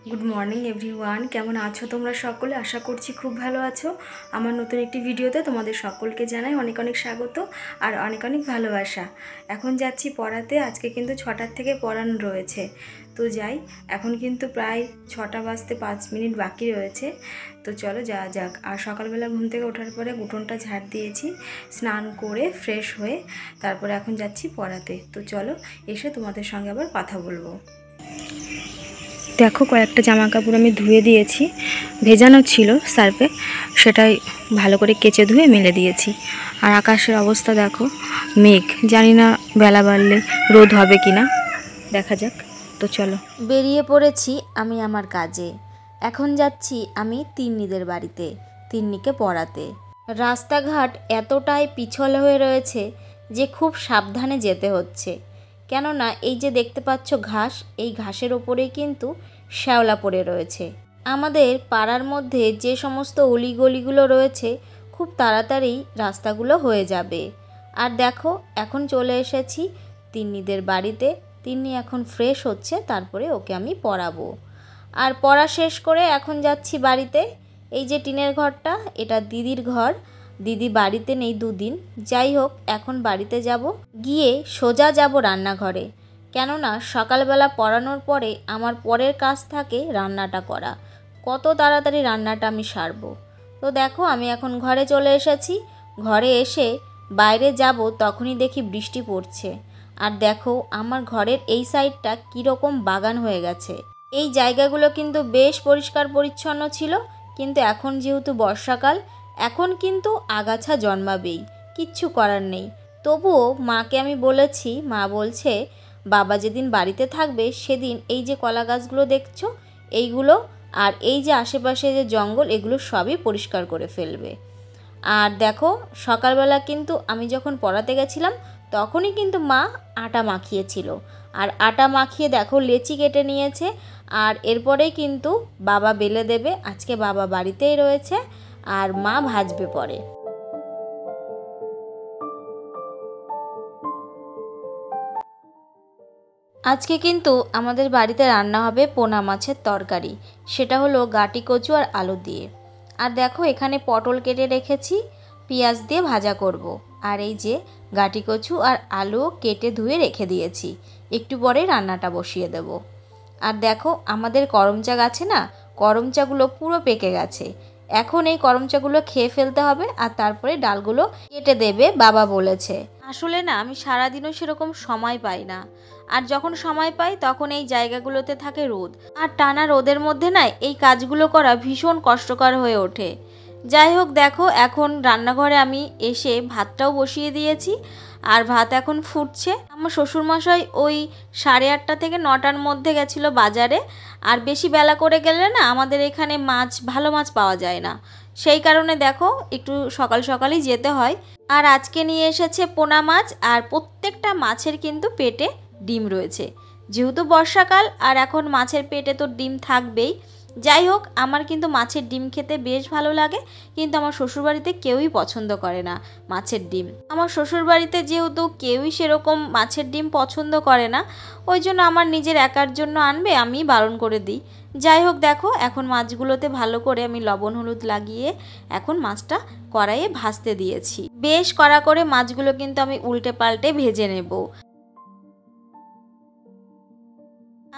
Good morning everyone, কেমন আছো তোমরা সকলে? আশা করছি খুব ভালো আছো। আমার নতুন একটি ভিডিওতে তোমাদের সকলকে জানাই অনেক অনেক স্বাগত আর অনেক অনেক ভালোবাসা। এখন যাচ্ছি পড়াতে। আজকে কিন্তু 6টার থেকে পড়ানো রয়েছে, তো যাই। এখন কিন্তু প্রায় 6টা বাজতে 5 মিনিট বাকি রয়েছে, তো চলো যাওয়া যাক। আর সকালবেলা ঘুম থেকে ওঠার পরে উঠোনটা ঝাড় দিয়েছি, স্নান করে ফ্রেশ হয়ে তারপরে এখন যাচ্ছি পড়াতে। তো চলো, এসে তোমাদের সঙ্গে আবার কথা বলবো। দেখো, কয়েকটা জামা কাপড় আমি ধুয়ে দিয়েছি, ভেজানো ছিল সার্ফে, সেটাই ভালো করে কেচে ধুয়ে মেলে দিয়েছি। আর আকাশের অবস্থা দেখো, মেঘ, জানি না বেলা বাড়লে রোদ হবে কি না, দেখা যাক। তো চলো, বেরিয়ে পড়েছি আমি আমার কাজে। এখন যাচ্ছি আমি তিন্নিদের বাড়িতে, তিন্নিকে পড়াতে। রাস্তাঘাট এতটাই পিছল হয়ে রয়েছে যে খুব সাবধানে যেতে হচ্ছে, কেননা এই যে দেখতে পাচ্ছ ঘাস, এই ঘাসের ওপরেই কিন্তু শ্যাওলা পড়ে রয়েছে। আমাদের পাড়ার মধ্যে যে সমস্ত অলিগলিগুলো রয়েছে, খুব তাড়াতাড়ি রাস্তাগুলো হয়ে যাবে। আর দেখো, এখন চলে এসেছি তিন্নিদের বাড়িতে। তিন্নি এখন ফ্রেশ হচ্ছে, তারপরে ওকে আমি পড়াবো। আর পড়া শেষ করে এখন যাচ্ছি বাড়িতে। এই যে টিনের ঘরটা, এটা দিদির ঘর। দিদি বাড়িতে নেই দুদিন। যাই হোক, এখন বাড়িতে যাব, গিয়ে সোজা যাব রান্নাঘরে, কেননা সকালবেলা পড়ানোর পরে আমার পরের কাজ থাকে রান্নাটা করা। কত তাড়াতাড়ি রান্নাটা আমি সারবো। তো দেখো, আমি এখন ঘরে চলে এসেছি। ঘরে এসে বাইরে যাব, তখনই দেখি বৃষ্টি পড়ছে। আর দেখো, আমার ঘরের এই সাইডটা কীরকম বাগান হয়ে গেছে। এই জায়গাগুলো কিন্তু বেশ পরিষ্কার পরিচ্ছন্ন ছিল, কিন্তু এখন যেহেতু বর্ষাকাল, এখন কিন্তু আগাছা জন্মাবেই, কিচ্ছু করার নেই। তবুও মাকে আমি বলেছি, মা বলছে বাবা যেদিন বাড়িতে থাকবে সেদিন এই যে কলা গাছগুলো দেখছো, এইগুলো আর এই যে আশেপাশে যে জঙ্গল, এগুলো সবই পরিষ্কার করে ফেলবে। আর দেখো, সকালবেলা কিন্তু আমি যখন পড়াতে গেছিলাম তখনই কিন্তু মা আটা মাখিয়েছিল। আর আটা মাখিয়ে দেখো লেচি কেটে নিয়েছে। আর এরপরেই কিন্তু বাবা বেলে দেবে। আজকে বাবা বাড়িতেই রয়েছে, আর মা ভাজবে পরে। আজকে কিন্তু আমাদের বাড়িতে রান্না হবে পোনা মাছের তরকারি। সেটা হলো গাটি কচু আর আলু দিয়ে। আর দেখো, এখানে পটল কেটে রেখেছি, পেঁয়াজ দিয়ে ভাজা করব। আর এই যে গাটি কচু আর আলু কেটে ধুয়ে রেখে দিয়েছি, একটু পরে রান্নাটা বসিয়ে দেব। আর দেখো, আমাদের করমচা গাছে না, করমচাগুলো পুরো পেকে গেছে। এখন এই করমচাগুলো খেয়ে ফেলতে হবে, আর তারপরে ডালগুলো কেটে দেবে বাবা বলেছে। আসলে না, আমি সারাদিনও সেরকম সময় পাই না। আর যখন সময় পাই তখন এই জায়গাগুলোতে থাকে রোদ, আর টানা রোদের মধ্যে না এই কাজগুলো করা ভীষণ কষ্টকর হয়ে ওঠে। যাই হোক, দেখো এখন রান্নাঘরে আমি এসে ভাতটাও বসিয়ে দিয়েছি, আর ভাত এখন ফুটছে। আমার শ্বশুরমশাই ওই 8:30 থেকে 9টার মধ্যে গেছিলো বাজারে। আর বেশি বেলা করে গেলে না আমাদের এখানে মাছ, ভালো মাছ পাওয়া যায় না, সেই কারণে দেখো একটু সকাল সকালই যেতে হয়। আর আজকে নিয়ে এসেছে পোনা মাছ, আর প্রত্যেকটা মাছের কিন্তু পেটে ডিম রয়েছে। যেহেতু বর্ষাকাল, আর এখন মাছের পেটে তো ডিম থাকবেই। যাই হোক, আমার কিন্তু মাছের ডিম খেতে বেশ ভালো লাগে, কিন্তু আমার শ্বশুরবাড়িতে কেউই পছন্দ করে না মাছের ডিম। আমার শ্বশুরবাড়িতে যেহেতু কেউই সেরকম মাছের ডিম পছন্দ করে না, ওই জন্য আমার নিজের একার জন্য আনবে, আমি বারণ করে দিই। যাই হোক, দেখো এখন মাছগুলোতে ভালো করে আমি লবণ হলুদ লাগিয়ে এখন মাছটা কড়াইয়ে ভাজতে দিয়েছি। বেশ কড়া করে মাছগুলো কিন্তু আমি উল্টে পাল্টে ভেজে নেব।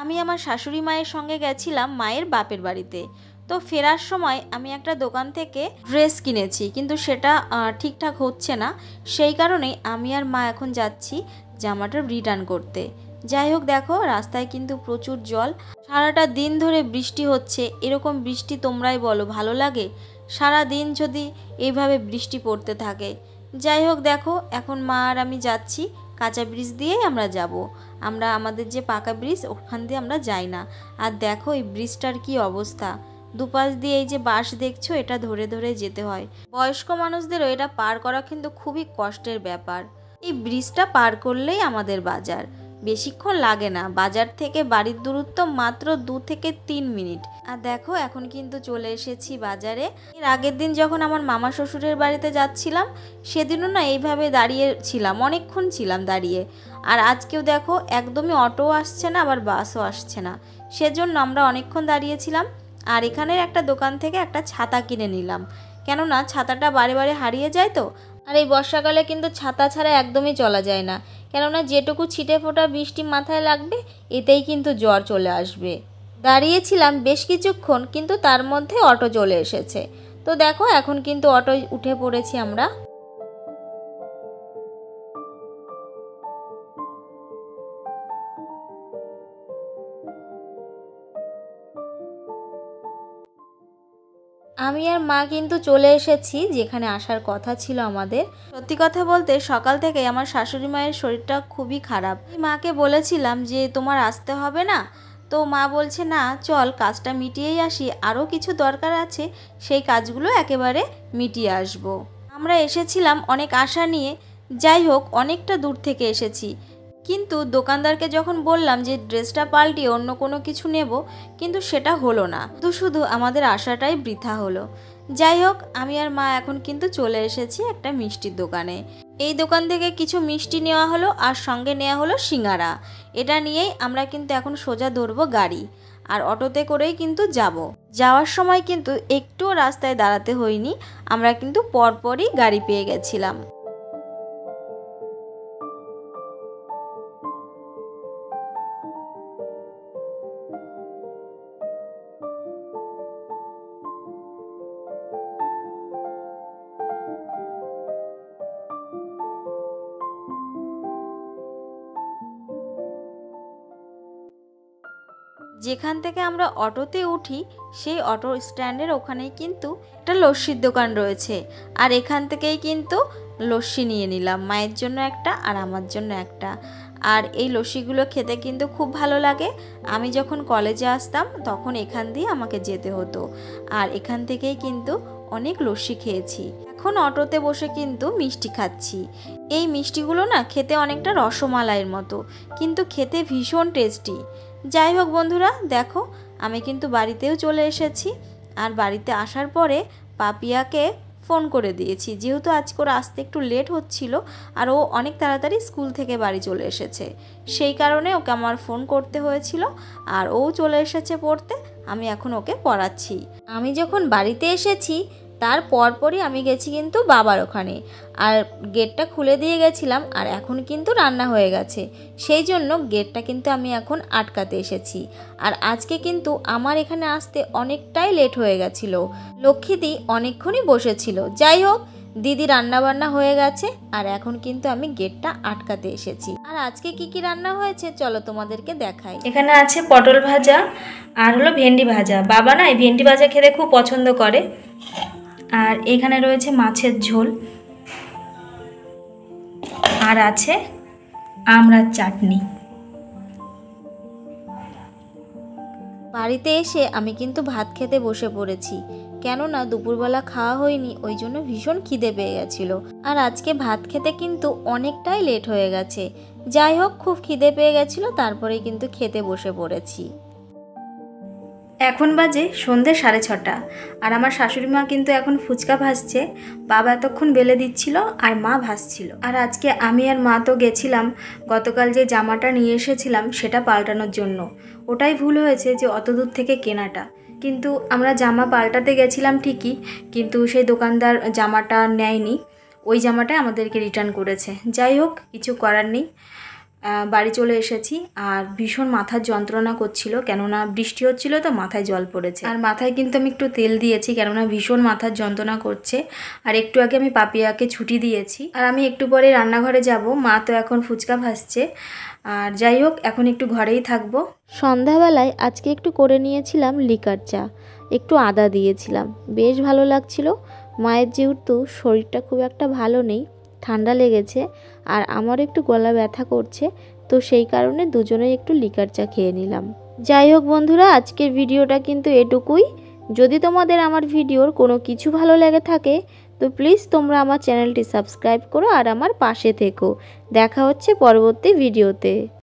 আমি আমার শাশুড়ি মায়ের সঙ্গে গেছিলাম মায়ের বাপের বাড়িতে। তো ফেরার সময় আমি একটা দোকান থেকে ড্রেস কিনেছি, কিন্তু সেটা ঠিকঠাক হচ্ছে না, সেই কারণেই আমি আর মা এখন যাচ্ছি জামাটা রিটার্ন করতে। যাই হোক, দেখো রাস্তায় কিন্তু প্রচুর জল। সারাটা দিন ধরে বৃষ্টি হচ্ছে। এরকম বৃষ্টি তোমরাই বলো ভালো লাগে? সারা দিন যদি এইভাবে বৃষ্টি পড়তে থাকে। যাই হোক, দেখো এখন মা আর আমি যাচ্ছি, কাঁচা ব্রিজ দিয়েই আমরা যাব। আমরা আমাদের যে পাকা ব্রিজ, ওখান দিয়ে আমরা যাই না। আর দেখো এই ব্রিজটার কি অবস্থা, দুপাশ দিয়ে এই যে বাঁশ দেখছো, এটা ধরে ধরে যেতে হয়। বয়স্ক মানুষদেরও এটা পার করা কিন্তু খুবই কষ্টের ব্যাপার। এই ব্রিজটা পার করলেই আমাদের বাজার, বেশিক্ষণ লাগে না। বাজার থেকে বাড়ির দূরত্ব মাত্র 2 থেকে 3 মিনিট। আর দেখো এখন কিন্তু চলে এসেছি বাজারে। এর আগের দিন যখন আমার মামা শ্বশুরের বাড়িতে যাচ্ছিলাম সেদিনও না এইভাবে দাঁড়িয়ে ছিলাম, অনেকক্ষণ ছিলাম দাঁড়িয়ে। আর আজকেও দেখো একদমই অটো আসছে না, আবার বাসও আসছে না, সেজন্য আমরা অনেকক্ষণ দাঁড়িয়েছিলাম। আর এখানের একটা দোকান থেকে একটা ছাতা কিনে নিলাম, কেননা ছাতাটা বারে বারে হারিয়ে যায় তো। আর এই বর্ষাকালে কিন্তু ছাতা ছাড়া একদমই চলা যায় না, কেননা যেটুকু ছিটে ফোটা বৃষ্টি মাথায় লাগবে এতেই কিন্তু জ্বর চলে আসবে। দাঁড়িয়েছিলাম বেশ কিছুক্ষণ, কিন্তু তার মধ্যে অটো চলে এসেছে। তো দেখো এখন কিন্তু অটো উঠে পড়েছি আমরা। আমি আর মা কিন্তু চলে এসেছি যেখানে আসার কথা ছিল আমাদের। সত্যি কথা বলতে সকাল থেকে আমার শাশুড়ি মায়ের শরীরটা খুবই খারাপ। মাকে বলেছিলাম যে তোমার আসতে হবে না, তো মা বলছে না চল কাজটা মিটিয়েই আসি, আরও কিছু দরকার আছে, সেই কাজগুলো একেবারে মিটিয়ে আসবো। আমরা এসেছিলাম অনেক আশা নিয়ে, যাই হোক অনেকটা দূর থেকে এসেছি, কিন্তু দোকানদারকে যখন বললাম যে ড্রেসটা পাল্টিয়ে অন্য কোনো কিছু নেব, কিন্তু সেটা হলো না, শুধু আমাদের আশাটাই বৃথা হলো। যাই হোক আমি আর মা এখন কিন্তু চলে এসেছি একটা মিষ্টির দোকানে। এই দোকান থেকে কিছু মিষ্টি নেওয়া হলো আর সঙ্গে নেওয়া হলো সিঙ্গারা। এটা নিয়েই আমরা কিন্তু এখন সোজা ধরবো গাড়ি, আর অটোতে করেই কিন্তু যাব। যাওয়ার সময় কিন্তু একটুও রাস্তায় দাঁড়াতে হয়নি, আমরা কিন্তু পরপরই গাড়ি পেয়ে গেছিলাম। যেখান থেকে আমরা অটোতে উঠি সেই অটো স্ট্যান্ডের ওখানেই কিন্তু একটা লস্যির দোকান রয়েছে, আর এখান থেকেই কিন্তু লস্যি নিয়ে নিলাম, মায়ের জন্য একটা আর আমার জন্য একটা। আর এই লস্যিগুলো খেতে কিন্তু খুব ভালো লাগে। আমি যখন কলেজে আসতাম তখন এখান দিয়ে আমাকে যেতে হতো, আর এখান থেকেই কিন্তু অনেক লস্যি খেয়েছি। এখন অটোতে বসে কিন্তু মিষ্টি খাচ্ছি। এই মিষ্টিগুলো না খেতে অনেকটা রসমালাইয়ের মতো, কিন্তু খেতে ভীষণ টেস্টি। যাই হোক বন্ধুরা, দেখো আমি কিন্তু বাড়িতেও চলে এসেছি। আর বাড়িতে আসার পরে পাপিয়াকে ফোন করে দিয়েছি, যেহেতু আজকে ওর আসতে একটু লেট হচ্ছিল আর ও অনেক তাড়াতাড়ি স্কুল থেকে বাড়ি চলে এসেছে, সেই কারণে ওকে আমার ফোন করতে হয়েছিল। আর ও চলে এসেছে পড়তে, আমি এখন ওকে পড়াচ্ছি। আমি যখন বাড়িতে এসেছি তার পরপরই আমি গেছি কিন্তু বাবার ওখানে, আর গেটটা খুলে দিয়ে গেছিলাম, আর এখন কিন্তু রান্না হয়ে গেছে, সেই জন্য গেটটা কিন্তু আমি এখন আটকাতে এসেছি। আর আজকে কিন্তু আমার এখানে আসতে অনেকটাই লেট হয়ে গেছিল, লক্ষ্মীদি অনেকক্ষণই বসেছিল। যাই হোক দিদি রান্না বান্না হয়ে গেছে, আর এখন কিন্তু আমি গেটটা আটকাতে এসেছি। আর আজকে কি কি রান্না হয়েছে চলো তোমাদেরকে দেখাই। এখানে আছে পটল ভাজা আর হলো ভেন্ডি ভাজা। বাবা না এই ভেন্ডি ভাজা খেতে খুব পছন্দ করে। আর এখানে রয়েছে মাছের ঝোল, আর আছে আমড়ার চাটনি। বাড়িতে এসে আমি কিন্তু ভাত খেতে বসে পড়েছি, কেননা দুপুরবেলা খাওয়া হয়নি, ওই জন্য ভীষণ খিদে পেয়ে গেছিলো। আর আজকে ভাত খেতে কিন্তু অনেকটাই লেট হয়ে গেছে। যাই হোক খুব খিদে পেয়ে গেছিলো, তারপরেই কিন্তু খেতে বসে পড়েছি। এখন বাজে সন্ধ্যে 6:30, আর আমার শাশুড়ি মা কিন্তু এখন ফুচকা ভাজছে। বাবা এতক্ষণ বেলে দিচ্ছিল আর মা ভাজছিল। আর আজকে আমি আর মা তো গেছিলাম গতকাল যে জামাটা নিয়ে এসেছিলাম সেটা পাল্টানোর জন্য। ওটাই ভুল হয়েছে যে অত দূর থেকে কেনাটা, কিন্তু আমরা জামা পাল্টাতে গেছিলাম ঠিকই, কিন্তু সেই দোকানদার জামাটা নেয়নি, ওই জামাটাই আমাদেরকে রিটার্ন করেছে। যাই হোক কিছু করার নেই, বাড়ি চলে এসেছি। আর ভীষণ মাথার যন্ত্রণা করছিল, কেননা বৃষ্টি হচ্ছিল তো মাথায় জল পড়েছে। আর মাথায় কিন্তু আমি একটু তেল দিয়েছি, কেননা ভীষণ মাথার যন্ত্রণা করছে। আর একটু আগে আমি পাপিয়াকে ছুটি দিয়েছি, আর আমি একটু পরে রান্নাঘরে যাব। মা তো এখন ফুচকা ভাজছে। আর যাই হোক এখন একটু ঘরেই থাকবো। সন্ধ্যাবেলায় আজকে একটু করে নিয়েছিলাম লিকার চা, একটু আদা দিয়েছিলাম, বেশ ভালো লাগছিল। মায়ের যেহেতু শরীরটা খুব একটা ভালো নেই, ঠান্ডা লেগেছে, আর আমার একটু গলা ব্যথা করছে, তো সেই কারণে দুজনেই একটু লিকার চা খেয়ে নিলাম। যাই হোক বন্ধুরা, আজকের ভিডিওটা কিন্তু এটুকুই। যদি তোমাদের আমার ভিডিওর কোনো কিছু ভালো লেগে থাকে তো প্লিজ তোমরা আমার চ্যানেলটি সাবস্ক্রাইব করো আর আমার পাশে থেকো। দেখা হচ্ছে পরবর্তী ভিডিওতে।